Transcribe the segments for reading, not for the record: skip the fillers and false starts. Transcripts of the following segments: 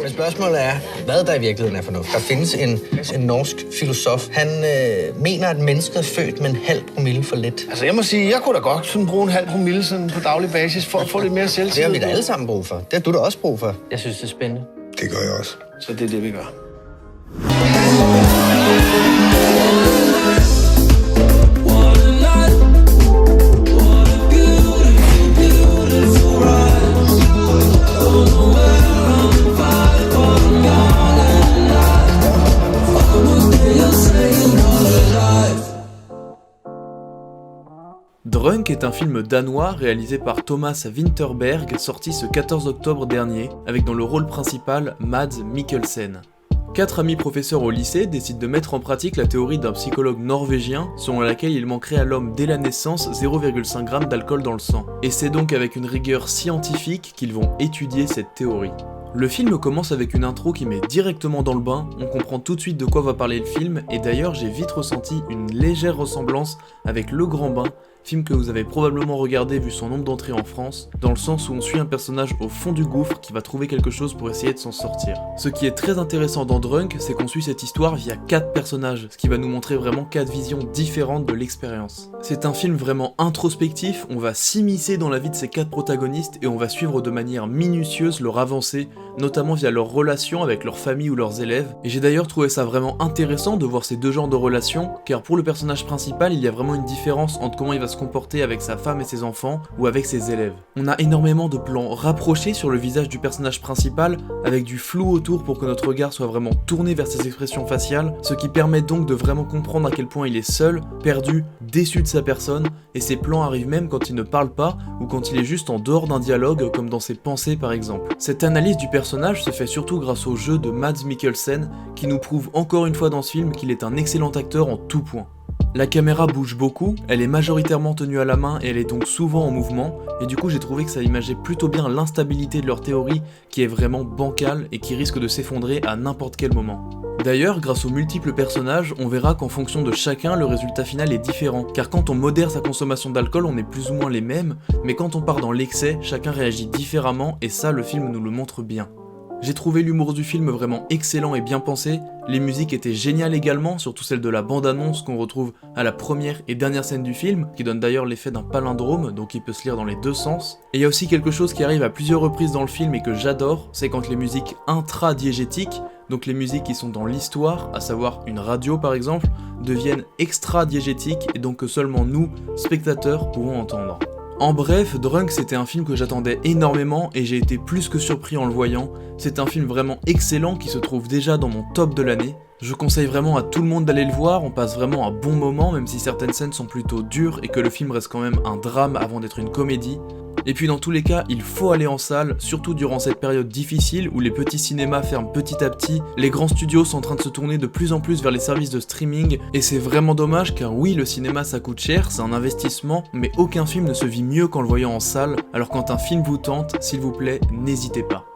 Men spørgsmålet er, hvad der i virkeligheden er fornuft. Der findes en norsk filosof. Han mener, at mennesket er født med en halv promille for lidt. Altså jeg må sige, jeg kunne da godt sådan bruge en halv promille sådan på daglig basis for at få lidt mere selvtillid. Det har vi da alle sammen brug for. Det har du da også brug for. Jeg synes, det er spændende. Det gør jeg også. Så det er det, vi gør. Drunk est un film danois réalisé par Thomas Vinterberg, sorti ce 14 octobre dernier, avec dans le rôle principal Mads Mikkelsen. 4 amis professeurs au lycée décident de mettre en pratique la théorie d'un psychologue norvégien selon laquelle il manquerait à l'homme dès la naissance 0,5 g d'alcool dans le sang. Et c'est donc avec une rigueur scientifique qu'ils vont étudier cette théorie. Le film commence avec une intro qui met directement dans le bain, on comprend tout de suite de quoi va parler le film, et d'ailleurs j'ai vite ressenti une légère ressemblance avec Le Grand Bain, film que vous avez probablement regardé vu son nombre d'entrées en France, dans le sens où on suit un personnage au fond du gouffre qui va trouver quelque chose pour essayer de s'en sortir. Ce qui est très intéressant dans Drunk, c'est qu'on suit cette histoire via 4 personnages, ce qui va nous montrer vraiment 4 visions différentes de l'expérience. C'est un film vraiment introspectif, on va s'immiscer dans la vie de ces 4 protagonistes et on va suivre de manière minutieuse leur avancée, notamment via leurs relations avec leur famille ou leurs élèves, et j'ai d'ailleurs trouvé ça vraiment intéressant de voir ces deux genres de relations, car pour le personnage principal, il y a vraiment une différence entre comment il va se comporter avec sa femme et ses enfants, ou avec ses élèves. On a énormément de plans rapprochés sur le visage du personnage principal, avec du flou autour pour que notre regard soit vraiment tourné vers ses expressions faciales, ce qui permet donc de vraiment comprendre à quel point il est seul, perdu, déçu de sa personne, et ces plans arrivent même quand il ne parle pas, ou quand il est juste en dehors d'un dialogue, comme dans ses pensées par exemple. Cette analyse du personnage se fait surtout grâce au jeu de Mads Mikkelsen, qui nous prouve encore une fois dans ce film qu'il est un excellent acteur en tout point. La caméra bouge beaucoup, elle est majoritairement tenue à la main et elle est donc souvent en mouvement, et du coup j'ai trouvé que ça imageait plutôt bien l'instabilité de leur théorie qui est vraiment bancale et qui risque de s'effondrer à n'importe quel moment. D'ailleurs, grâce aux multiples personnages, on verra qu'en fonction de chacun, le résultat final est différent, car quand on modère sa consommation d'alcool, on est plus ou moins les mêmes, mais quand on part dans l'excès, chacun réagit différemment, et ça, le film nous le montre bien. J'ai trouvé l'humour du film vraiment excellent et bien pensé, les musiques étaient géniales également, surtout celle de la bande-annonce qu'on retrouve à la première et dernière scène du film, qui donne d'ailleurs l'effet d'un palindrome, donc il peut se lire dans les deux sens. Et il y a aussi quelque chose qui arrive à plusieurs reprises dans le film et que j'adore, c'est quand les musiques intradiégétiques, donc les musiques qui sont dans l'histoire, à savoir une radio par exemple, deviennent extra-diégétiques et donc que seulement nous, spectateurs, pouvons entendre. En bref, Drunk c'était un film que j'attendais énormément et j'ai été plus que surpris en le voyant. C'est un film vraiment excellent qui se trouve déjà dans mon top de l'année. Je conseille vraiment à tout le monde d'aller le voir, on passe vraiment un bon moment même si certaines scènes sont plutôt dures et que le film reste quand même un drame avant d'être une comédie. Et puis dans tous les cas, il faut aller en salle, surtout durant cette période difficile où les petits cinémas ferment petit à petit, les grands studios sont en train de se tourner de plus en plus vers les services de streaming, et c'est vraiment dommage car oui, le cinéma ça coûte cher, c'est un investissement, mais aucun film ne se vit mieux qu'en le voyant en salle, alors quand un film vous tente, s'il vous plaît, n'hésitez pas.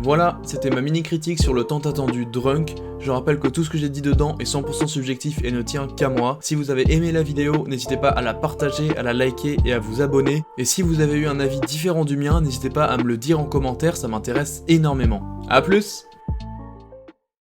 Voilà, c'était ma mini critique sur le tant attendu Drunk. Je rappelle que tout ce que j'ai dit dedans est 100% subjectif et ne tient qu'à moi. Si vous avez aimé la vidéo, n'hésitez pas à la partager, à la liker et à vous abonner. Et si vous avez eu un avis différent du mien, n'hésitez pas à me le dire en commentaire, ça m'intéresse énormément. A plus!